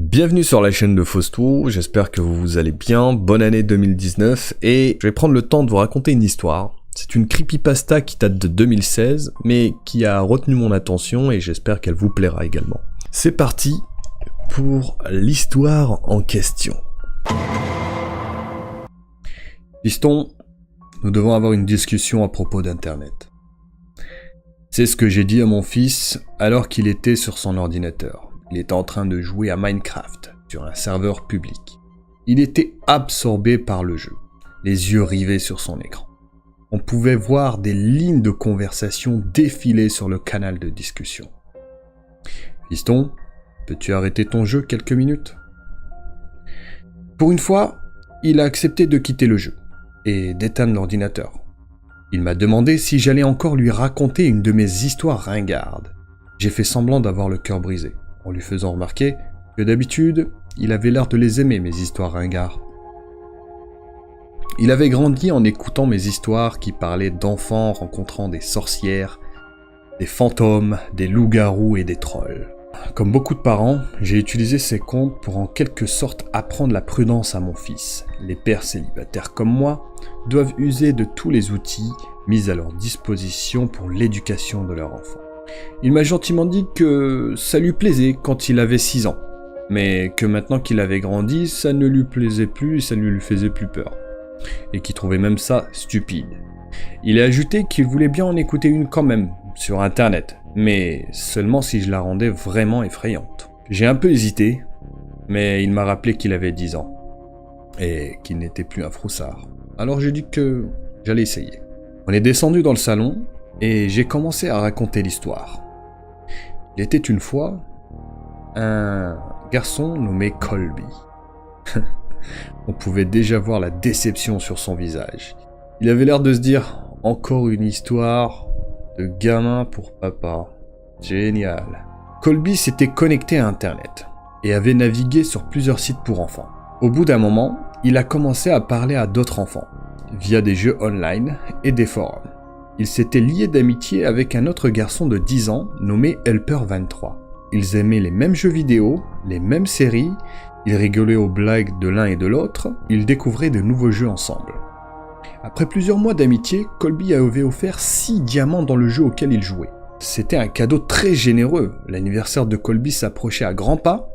Bienvenue sur la chaîne de Faustou, j'espère que vous allez bien, bonne année 2019 et je vais prendre le temps de vous raconter une histoire. C'est une creepypasta qui date de 2016 mais qui a retenu mon attention et j'espère qu'elle vous plaira également. C'est parti pour l'histoire en question. Fiston, nous devons avoir une discussion à propos d'internet. C'est ce que j'ai dit à mon fils alors qu'il était sur son ordinateur. Il était en train de jouer à Minecraft sur un serveur public. Il était absorbé par le jeu, les yeux rivés sur son écran. On pouvait voir des lignes de conversation défiler sur le canal de discussion. Fiston, peux-tu arrêter ton jeu quelques minutes ? Pour une fois, il a accepté de quitter le jeu et d'éteindre l'ordinateur. Il m'a demandé si j'allais encore lui raconter une de mes histoires ringardes. J'ai fait semblant d'avoir le cœur brisé, en lui faisant remarquer que d'habitude, il avait l'air de les aimer, mes histoires ringards. Il avait grandi en écoutant mes histoires qui parlaient d'enfants rencontrant des sorcières, des fantômes, des loups-garous et des trolls. Comme beaucoup de parents, j'ai utilisé ces contes pour en quelque sorte apprendre la prudence à mon fils. Les pères célibataires comme moi doivent user de tous les outils mis à leur disposition pour l'éducation de leur enfant. Il m'a gentiment dit que ça lui plaisait quand il avait 6 ans, mais que maintenant qu'il avait grandi, ça ne lui plaisait plus et ça ne lui faisait plus peur, et qu'il trouvait même ça stupide. Il a ajouté qu'il voulait bien en écouter une quand même, sur internet, mais seulement si je la rendais vraiment effrayante. J'ai un peu hésité, mais il m'a rappelé qu'il avait 10 ans, et qu'il n'était plus un froussard. Alors j'ai dit que j'allais essayer. On est descendu dans le salon, et j'ai commencé à raconter l'histoire. Il était une fois un garçon nommé Colby. On pouvait déjà voir la déception sur son visage. Il avait l'air de se dire « Encore une histoire de gamin pour papa. Génial ». Colby s'était connecté à Internet et avait navigué sur plusieurs sites pour enfants. Au bout d'un moment, il a commencé à parler à d'autres enfants, via des jeux online et des forums. Il s'était lié d'amitié avec un autre garçon de 10 ans nommé Helper23. Ils aimaient les mêmes jeux vidéo, les mêmes séries, ils rigolaient aux blagues de l'un et de l'autre, ils découvraient de nouveaux jeux ensemble. Après plusieurs mois d'amitié, Colby avait offert 6 diamants dans le jeu auquel il jouait. C'était un cadeau très généreux, l'anniversaire de Colby s'approchait à grands pas,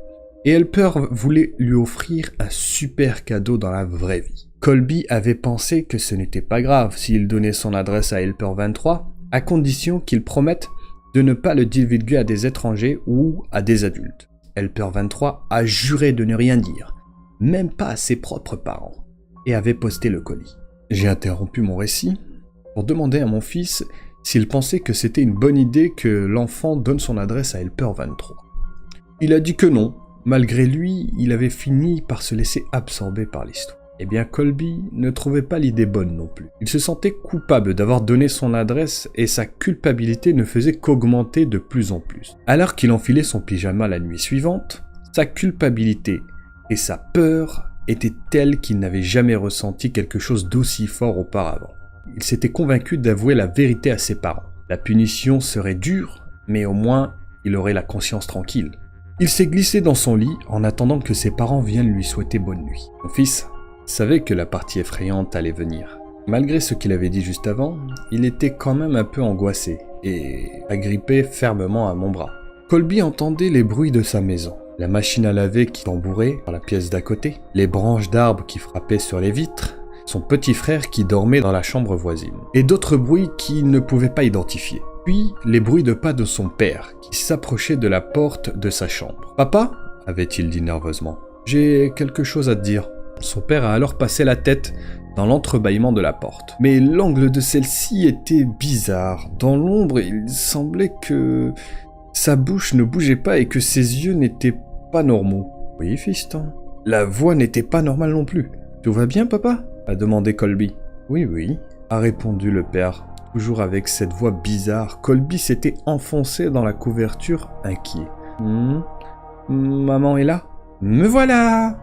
et Helper voulait lui offrir un super cadeau dans la vraie vie. Colby avait pensé que ce n'était pas grave s'il donnait son adresse à Helper23, à condition qu'il promette de ne pas le divulguer à des étrangers ou à des adultes. Helper23 a juré de ne rien dire, même pas à ses propres parents, et avait posté le colis. J'ai interrompu mon récit pour demander à mon fils s'il pensait que c'était une bonne idée que l'enfant donne son adresse à Helper23. Il a dit que non. Malgré lui, il avait fini par se laisser absorber par l'histoire. Eh bien, Colby ne trouvait pas l'idée bonne non plus. Il se sentait coupable d'avoir donné son adresse et sa culpabilité ne faisait qu'augmenter de plus en plus. Alors qu'il enfilait son pyjama la nuit suivante, sa culpabilité et sa peur étaient telles qu'il n'avait jamais ressenti quelque chose d'aussi fort auparavant. Il s'était convaincu d'avouer la vérité à ses parents. La punition serait dure, mais au moins il aurait la conscience tranquille. Il s'est glissé dans son lit en attendant que ses parents viennent lui souhaiter bonne nuit. Mon fils savait que la partie effrayante allait venir. Malgré ce qu'il avait dit juste avant, il était quand même un peu angoissé et agrippé fermement à mon bras. Colby entendait les bruits de sa maison, la machine à laver qui tambourait dans la pièce d'à côté, les branches d'arbres qui frappaient sur les vitres, son petit frère qui dormait dans la chambre voisine, et d'autres bruits qu'il ne pouvait pas identifier. Puis les bruits de pas de son père qui s'approchait de la porte de sa chambre. « Papa ?» avait-il dit nerveusement. « J'ai quelque chose à te dire. » Son père a alors passé la tête dans l'entrebâillement de la porte. Mais l'angle de celle-ci était bizarre. Dans l'ombre, il semblait que sa bouche ne bougeait pas et que ses yeux n'étaient pas normaux. « Oui, fiston. » La voix n'était pas normale non plus. « Tout va bien, papa ?» a demandé Colby. « Oui, oui, » a répondu le père. Toujours avec cette voix bizarre, Colby s'était enfoncé dans la couverture, inquiet. « Maman est là ?»« Me voilà !»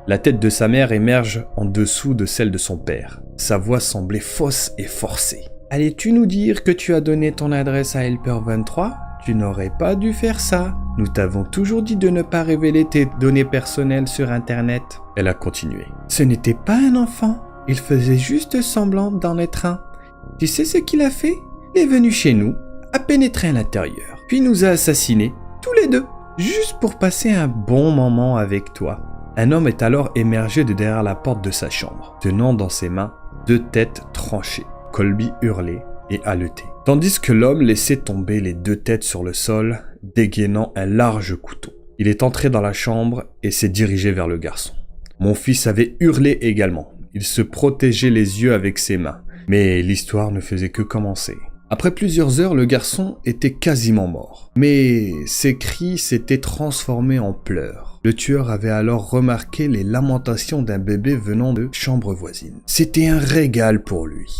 La tête de sa mère émerge en dessous de celle de son père. Sa voix semblait fausse et forcée. « Allais-tu nous dire que tu as donné ton adresse à Helper23 ? Tu n'aurais pas dû faire ça. Nous t'avons toujours dit de ne pas révéler tes données personnelles sur Internet. » Elle a continué. « Ce n'était pas un enfant. Il faisait juste semblant d'en être un. Tu sais ce qu'il a fait? Il est venu chez nous, a pénétré à l'intérieur, puis nous a assassinés, tous les deux, juste pour passer un bon moment avec toi. » Un homme est alors émergé de derrière la porte de sa chambre, tenant dans ses mains 2 têtes tranchées. Colby hurlait et haletait, tandis que l'homme laissait tomber les 2 têtes sur le sol, dégainant un large couteau. Il est entré dans la chambre et s'est dirigé vers le garçon. Mon fils avait hurlé également. Il se protégeait les yeux avec ses mains, mais l'histoire ne faisait que commencer. Après plusieurs heures, le garçon était quasiment mort. Mais ses cris s'étaient transformés en pleurs. Le tueur avait alors remarqué les lamentations d'un bébé venant de chambre voisine. C'était un régal pour lui.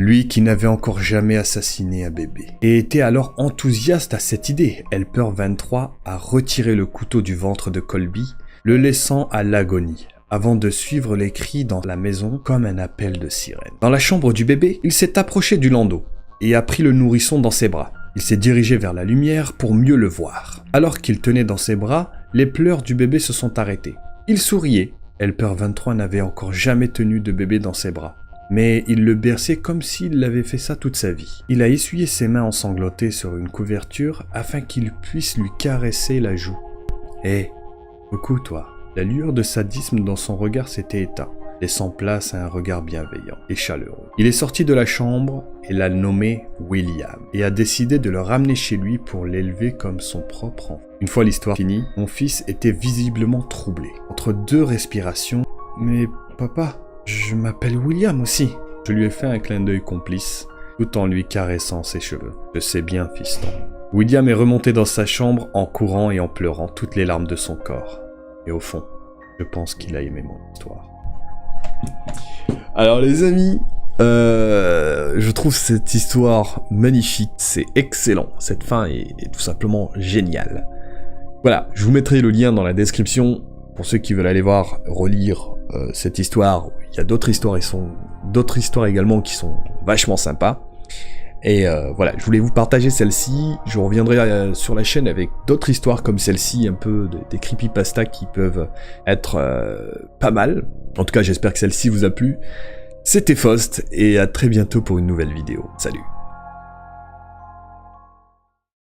Lui qui n'avait encore jamais assassiné un bébé. Et était alors enthousiaste à cette idée. Helper 23 a retiré le couteau du ventre de Colby, le laissant à l'agonie, avant de suivre les cris dans la maison comme un appel de sirène. Dans la chambre du bébé, il s'est approché du landau et a pris le nourrisson dans ses bras. Il s'est dirigé vers la lumière pour mieux le voir. Alors qu'il tenait dans ses bras, les pleurs du bébé se sont arrêtés. Il souriait. Helper 23 n'avait encore jamais tenu de bébé dans ses bras, mais il le berçait comme s'il l'avait fait ça toute sa vie. Il a essuyé ses mains ensanglantées sur une couverture afin qu'il puisse lui caresser la joue. « Hé, coucou toi !» La lueur de sadisme dans son regard s'était éteinte, laissant place à un regard bienveillant et chaleureux. Il est sorti de la chambre et l'a nommé William, et a décidé de le ramener chez lui pour l'élever comme son propre enfant. Une fois l'histoire finie, mon fils était visiblement troublé, entre 2 respirations. « Mais papa, je m'appelle William aussi. » Je lui ai fait un clin d'œil complice, tout en lui caressant ses cheveux. « Je sais bien, fiston. » William est remonté dans sa chambre en courant et en pleurant toutes les larmes de son corps. Et au fond, je pense qu'il a aimé mon histoire. Alors les amis, je trouve cette histoire magnifique, c'est excellent. Cette fin est tout simplement géniale. Voilà, je vous mettrai le lien dans la description pour ceux qui veulent aller voir, relire cette histoire. Il y a d'autres histoires également qui sont vachement sympas. Et voilà, je voulais vous partager celle-ci. Je reviendrai sur la chaîne avec d'autres histoires comme celle-ci, un peu des creepypasta qui peuvent être pas mal. En tout cas, j'espère que celle-ci vous a plu. C'était Faust, et à très bientôt pour une nouvelle vidéo. Salut!